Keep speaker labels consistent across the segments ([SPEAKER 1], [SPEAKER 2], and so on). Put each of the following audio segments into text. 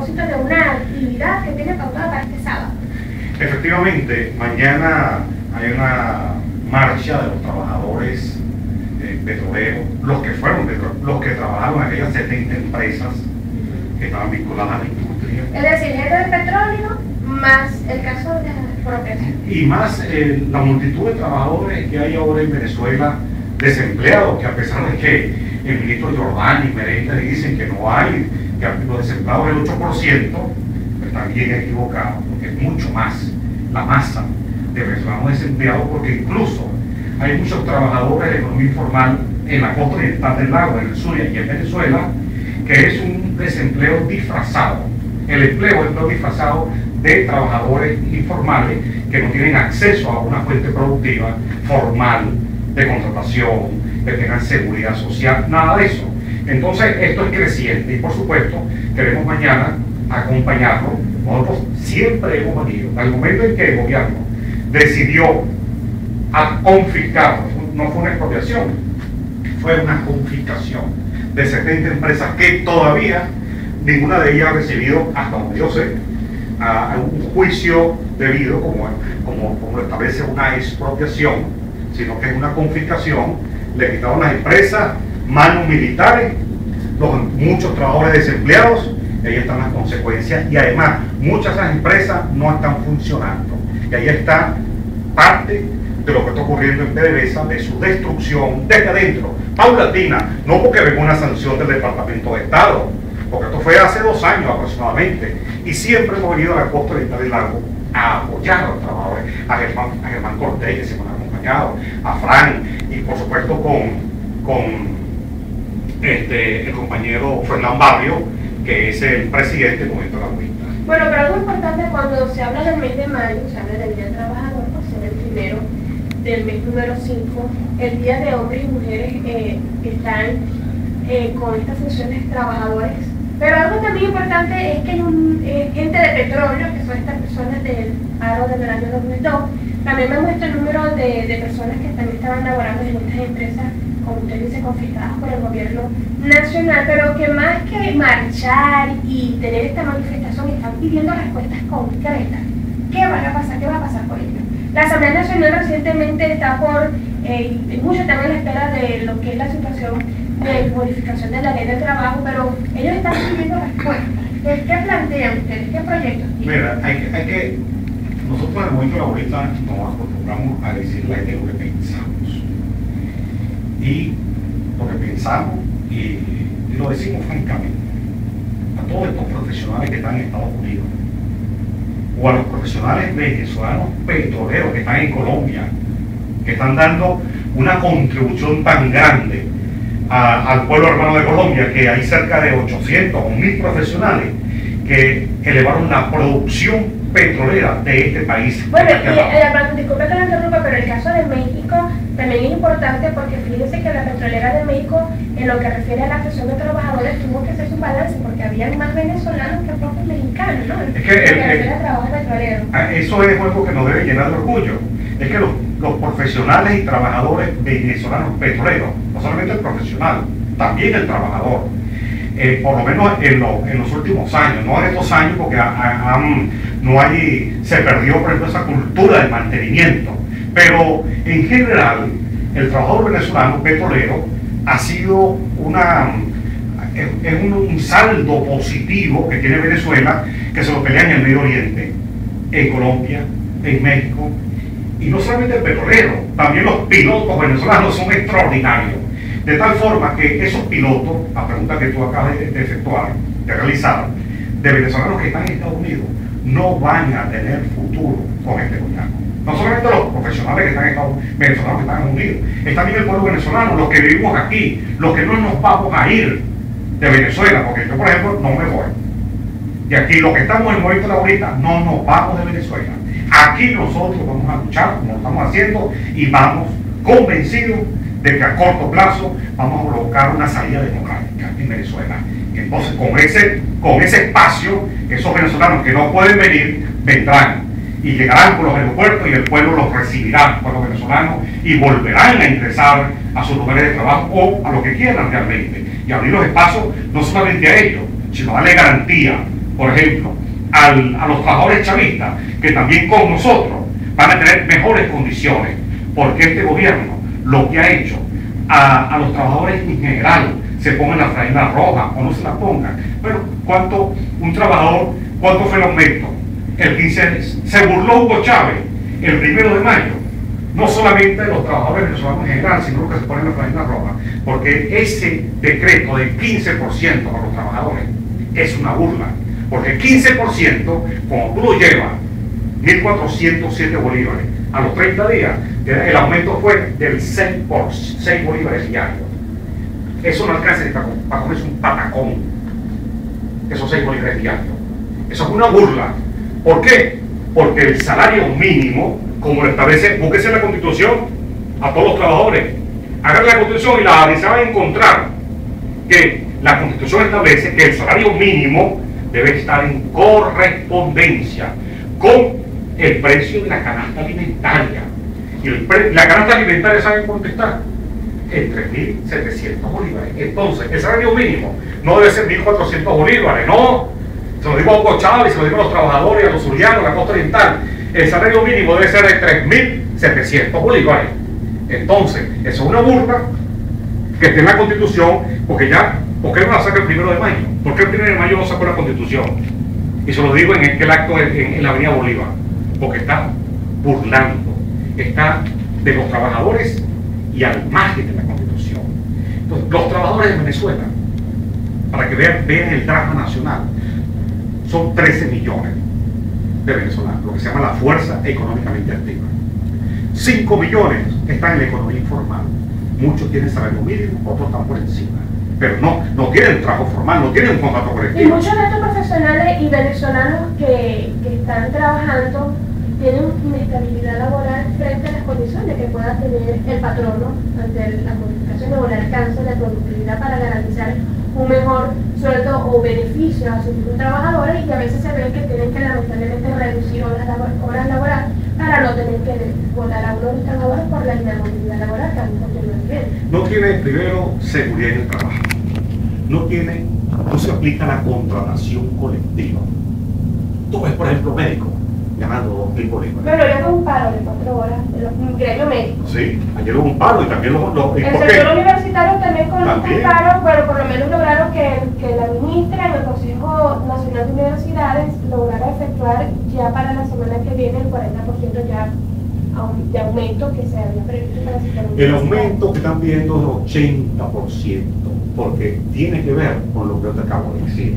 [SPEAKER 1] propósito de una actividad que tiene pautada para este sábado.
[SPEAKER 2] Efectivamente, mañana hay una marcha de los trabajadores petroleros, los que trabajaron en aquellas 70 empresas que estaban vinculadas a la industria.
[SPEAKER 1] Es decir, gente de petróleo más el caso de la expropiación.
[SPEAKER 2] Y más la multitud de trabajadores que hay ahora en Venezuela, desempleados, que a pesar de que el ministro Jordán y Merenda le dicen que no hay, que los desempleados es el 8%, pues también equivocado, porque es mucho más la masa de venezolanos desempleados, porque incluso hay muchos trabajadores de economía informal en la costa oriental del lago, en el Zulia y en Venezuela, que es un desempleo disfrazado. El empleo es disfrazado de trabajadores informales que no tienen acceso a una fuente productiva formal de contratación, que tengan seguridad social, nada de eso. Entonces esto es creciente y por supuesto queremos mañana acompañarlo. Nosotros siempre hemos venido, al momento en que el gobierno decidió confiscar, no fue una expropiación, fue una confiscación de 70 empresas que todavía ninguna de ellas ha recibido, hasta donde yo sé, a un juicio debido como establece una expropiación, sino que es una confiscación. Le quitaron las empresas, manos militares, muchos trabajadores desempleados, ahí están las consecuencias, y además muchas de esas empresas no están funcionando, y ahí está parte de lo que está ocurriendo en PDVSA, de su destrucción desde adentro, paulatina, no porque venga una sanción del Departamento de Estado, porque esto fue hace 2 años aproximadamente, y siempre hemos venido a la costa oriental del lago a apoyar a los trabajadores, a Germán Cortés, que se me ha acompañado, a Fran, y por supuesto con el compañero Fernán Barrio, que es el presidente del Movimiento Laborista.
[SPEAKER 1] Bueno, pero algo importante cuando se habla del mes de mayo, se habla del Día del Trabajador, por ser el primero del mes número 5, el Día de Hombres y Mujeres que están con estas funciones trabajadores. Pero algo también importante es que hay gente de petróleo, que son estas personas del paro del año 2002. También me muestra el número de personas que también estaban laborando en estas empresas, como usted dice, confiscadas por el gobierno nacional, pero que más que marchar y tener esta manifestación, están pidiendo respuestas concretas. ¿Qué va a pasar? ¿Qué va a pasar por ello? La Asamblea Nacional recientemente está mucho también a la espera de lo que es la situación de modificación de la ley del trabajo, pero ellos están pidiendo respuestas. ¿Qué plantean ustedes? ¿Qué proyectos tienen?
[SPEAKER 2] Mira, nosotros en el Movimiento Laborista nos acostumbramos a decir lo que pensamos. Y lo que pensamos, y lo decimos francamente, a todos estos profesionales que están en Estados Unidos, o a los profesionales venezolanos petroleros que están en Colombia, que están dando una contribución tan grande al pueblo hermano de Colombia, que hay cerca de 800 o 1000 profesionales que elevaron la producción petrolera de este país.
[SPEAKER 1] Bueno, disculpe que lo interrumpa, pero el caso de México también es importante porque fíjense que la petrolera de México, en lo que refiere a la presión de trabajadores, tuvo que hacer su balance porque había más venezolanos que propios mexicanos, ¿no?
[SPEAKER 2] Es que
[SPEAKER 1] trabajo petrolero.
[SPEAKER 2] Eso es algo que nos debe llenar de orgullo. Es que los profesionales y trabajadores venezolanos petroleros, no solamente el profesional, también el trabajador, por lo menos en los últimos años, no en estos años porque se perdió por ejemplo esa cultura del mantenimiento, pero en general el trabajador venezolano petrolero ha sido un saldo positivo que tiene Venezuela, que se lo pelea en el Medio Oriente, en Colombia, en México, y no solamente el petrolero, también los pilotos venezolanos son extraordinarios, de tal forma que esos pilotos, la pregunta que tú acabas de efectuar, de realizar, de venezolanos que están en Estados Unidos, no van a tener futuro con este gobierno. No solamente los profesionales que están venezolanos que están unidos, es también el pueblo venezolano, los que vivimos aquí, los que no nos vamos a ir de Venezuela, porque yo por ejemplo no me voy. Y aquí los que estamos en el movimiento laborista no nos vamos de Venezuela. Aquí nosotros vamos a luchar como lo estamos haciendo y vamos convencidos de que a corto plazo vamos a provocar una salida democrática en Venezuela. Entonces con ese espacio, esos venezolanos que no pueden venir, vendrán y llegarán por los aeropuertos y el pueblo los recibirá, el pueblo venezolano, y volverán a ingresar a sus lugares de trabajo o a lo que quieran realmente, y abrir los espacios no solamente a ellos, sino darle garantía por ejemplo, a los trabajadores chavistas, que también con nosotros van a tener mejores condiciones, porque este gobierno lo que ha hecho a los trabajadores en general, se pongan la franela roja o no se la pongan. Bueno, un trabajador, ¿cuánto fue el aumento? El 15, se burló Hugo Chávez el 1 de mayo, no solamente de los trabajadores venezolanos en general, sino que se ponen la franela roja, porque ese decreto del 15% para los trabajadores es una burla, porque el 15%, como tú lo llevas, 1.407 bolívares, a los 30 días, el aumento fue del 6 bolívares diarios. Eso no alcanza para comerse un patacón, esos 6 bolívares diarios. Eso es una burla. ¿Por qué? Porque el salario mínimo, como lo establece, búsquese en la Constitución a todos los trabajadores, hagan la Constitución y se van a encontrar que la Constitución establece que el salario mínimo debe estar en correspondencia con el precio de la canasta alimentaria. Y la canasta alimentaria, ¿saben cuánto está? En 3.700 bolívares. Entonces, el salario mínimo no debe ser 1.400 bolívares, no. Se lo digo a Hugo Chávez, se lo digo a los trabajadores, a los zulianos, a la costa oriental. El salario mínimo debe ser de 3.700 bolívares. Entonces, eso es una burla que esté en la Constitución, porque ¿por qué no la saca el 1 de mayo? ¿Por qué el 1 de mayo no sacó la Constitución? Y se lo digo en aquel acto en la Avenida Bolívar, porque está burlando, está de los trabajadores y al margen de la Constitución. Entonces, los trabajadores de Venezuela, para que vean el drama nacional, son 13 millones de venezolanos, lo que se llama la fuerza económicamente activa. 5 millones están en la economía informal. Muchos tienen salario mínimo, otros están por encima. Pero no tienen trabajo formal, no tienen un contrato colectivo.
[SPEAKER 1] Y muchos de estos profesionales y venezolanos que están trabajando tienen inestabilidad laboral frente a las condiciones que pueda tener el patrono ante la modificación o el alcance de la productividad para garantizar un mejor sueldo o beneficio a sus trabajadores, y que a veces se ve que tienen que lamentablemente reducir horas laborales para no tener que votar a uno de los trabajadores por la inmovilidad laboral que a mismo tiene.
[SPEAKER 2] No tiene, primero, seguridad en el trabajo. No se aplica la contratación colectiva. Tú ves, por ejemplo, médicos ganando 2.000 bolívares.
[SPEAKER 1] Pero ya hubo un paro de 4 horas de los gremios médicos.
[SPEAKER 2] Sí, ayer hubo un paro y también
[SPEAKER 1] el sector universitario también con un paro, pero por lo menos lograron que la ministra en el Consejo Nacional de Universidades lograra efectuar ya para la semana que viene el 40% ya de aumento que se había previsto para el sector universitario.
[SPEAKER 2] El aumento que están viendo es del 80%, porque tiene que ver con lo que yo te acabo de decir.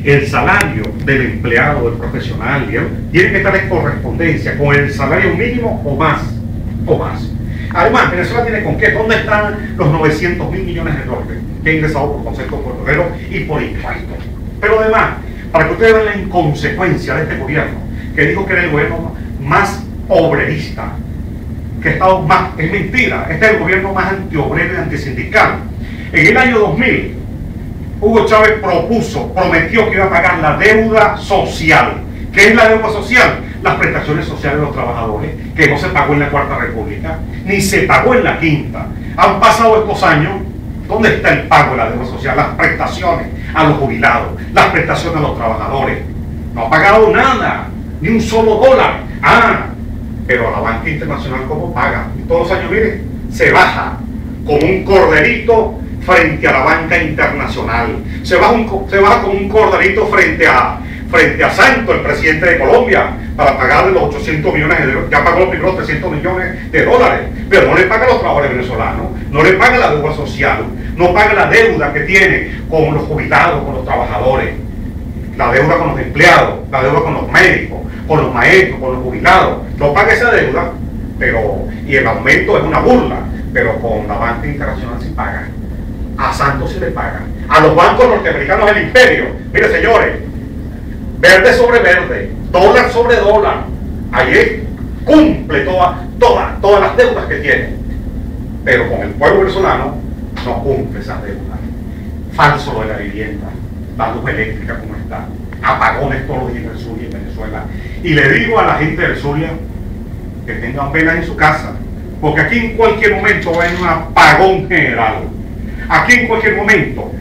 [SPEAKER 2] El salario del empleado, del profesional, tiene que estar en correspondencia con el salario mínimo o más. Además, Venezuela tiene con qué. ¿Dónde están los 900.000 millones de dólares que ha ingresado por concepto petrolero y por impuestos? Pero además, para que ustedes vean la inconsecuencia de este gobierno, que dijo que era el gobierno más obrerista, que ha estado más, es mentira, este es el gobierno más antiobrero y antisindical. En el año 2000, Hugo Chávez prometió que iba a pagar la deuda social. ¿Qué es la deuda social? Las prestaciones sociales de los trabajadores, que no se pagó en la Cuarta República, ni se pagó en la Quinta. Han pasado estos años, ¿dónde está el pago de la deuda social? Las prestaciones a los jubilados, las prestaciones a los trabajadores. No ha pagado nada, ni un solo dólar. Pero a la banca internacional, ¿cómo paga? Y todos los años, miren, se baja como un corderito frente a la banca internacional. Se baja como un corderito frente a Santos, el presidente de Colombia, para pagarle los 800 millones de dólares. Ya pagó los primeros 300 millones de dólares, pero no le paga a los trabajadores venezolanos, no le paga la deuda social, no paga la deuda que tiene con los jubilados, con los trabajadores, la deuda con los empleados, la deuda con los médicos, con los maestros, con los jubilados. No paga esa deuda, y el aumento es una burla, pero con la banca internacional sí paga. A Santos se le paga. A los bancos norteamericanos del imperio. Mire, señores, verde sobre verde, dólar sobre dólar. Ayer cumple todas las deudas que tiene. Pero con el pueblo venezolano no cumple esas deudas. Falso lo de la vivienda, la luz eléctrica como está, apagones todos los días en el Zulia y en Venezuela. Y le digo a la gente del Zulia que tengan velas en su casa, porque aquí en cualquier momento va a haber un apagón general. Aquí en cualquier momento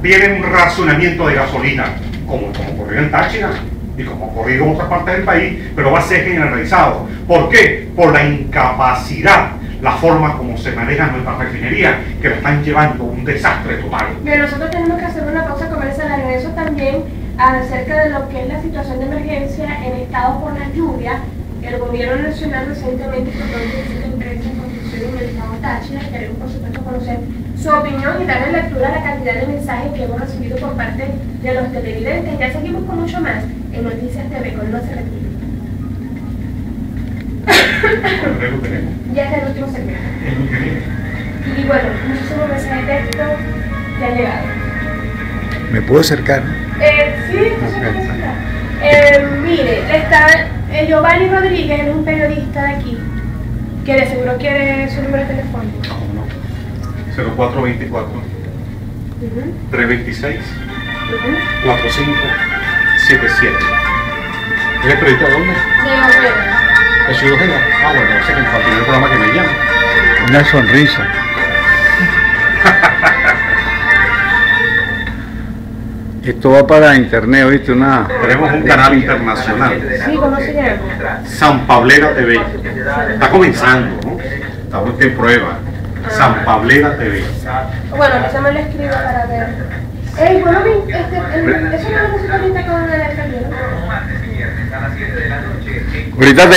[SPEAKER 2] viene un racionamiento de gasolina, como ocurrió en Táchira y como ocurrido en otras partes del país, pero va a ser generalizado. ¿Por qué? Por la incapacidad, la forma como se manejan nuestras refinerías, que lo están llevando a un desastre total.
[SPEAKER 1] Bien, nosotros tenemos que hacer una pausa comercial. Regreso también acerca de lo que es la situación de emergencia en estado por las lluvias. El gobierno nacional recientemente informó que existen empresas en construcción en el estado Táchira. Queremos, por supuesto, conocer su opinión y darle lectura a la cantidad de mensajes que hemos recibido por parte de los televidentes. Ya seguimos con mucho más en Noticias TV, con No se retire. Ya es el último segmento. Y bueno, muchísimos mensajes de texto que han llegado.
[SPEAKER 3] ¿Me puedo acercar?
[SPEAKER 1] Sí, mire, está Giovanni Rodríguez, es un periodista de aquí, que de seguro quiere su número de teléfono.
[SPEAKER 2] No. 0424 326 4577. ¿Eres periodista de dónde? ¿De Ciudad Ojeda? Ah, bueno, sé que en el primer programa que me llama.
[SPEAKER 3] Una sonrisa. Esto va para internet, ¿viste?
[SPEAKER 2] Tenemos un canal internacional.
[SPEAKER 1] Sí, ¿cómo se llama?
[SPEAKER 2] San Pablera TV. Está comenzando, ¿no? Estamos en prueba. San Pablera TV.
[SPEAKER 1] Bueno, quizá me lo escribo para ver. Bueno, eso no lo necesito ahorita con el alcalde, ¿no?
[SPEAKER 3] Ahorita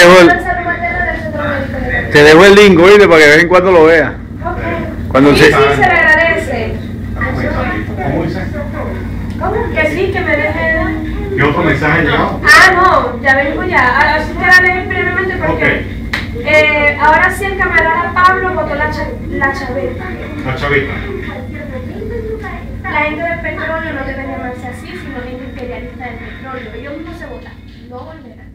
[SPEAKER 3] te dejo el link, ¿oíste? Para que de vez en cuando lo veas.
[SPEAKER 1] Ok.
[SPEAKER 3] Cuando
[SPEAKER 1] Sí,
[SPEAKER 3] se...
[SPEAKER 1] sí, se le agradece.
[SPEAKER 2] ¿Cómo dice?
[SPEAKER 1] ¿Cómo? Que sí, que me dejen...
[SPEAKER 2] ¿Qué otro mensaje ha llegado?
[SPEAKER 1] No, ya vengo ya. Ahora sí te la leí previamente porque ahora sí el camarada Pablo votó la chaveta.
[SPEAKER 2] La chavita.
[SPEAKER 1] La gente del petróleo no debe llamarse así, sino gente imperialista del petróleo. Ellos mismos se votan, no volverán.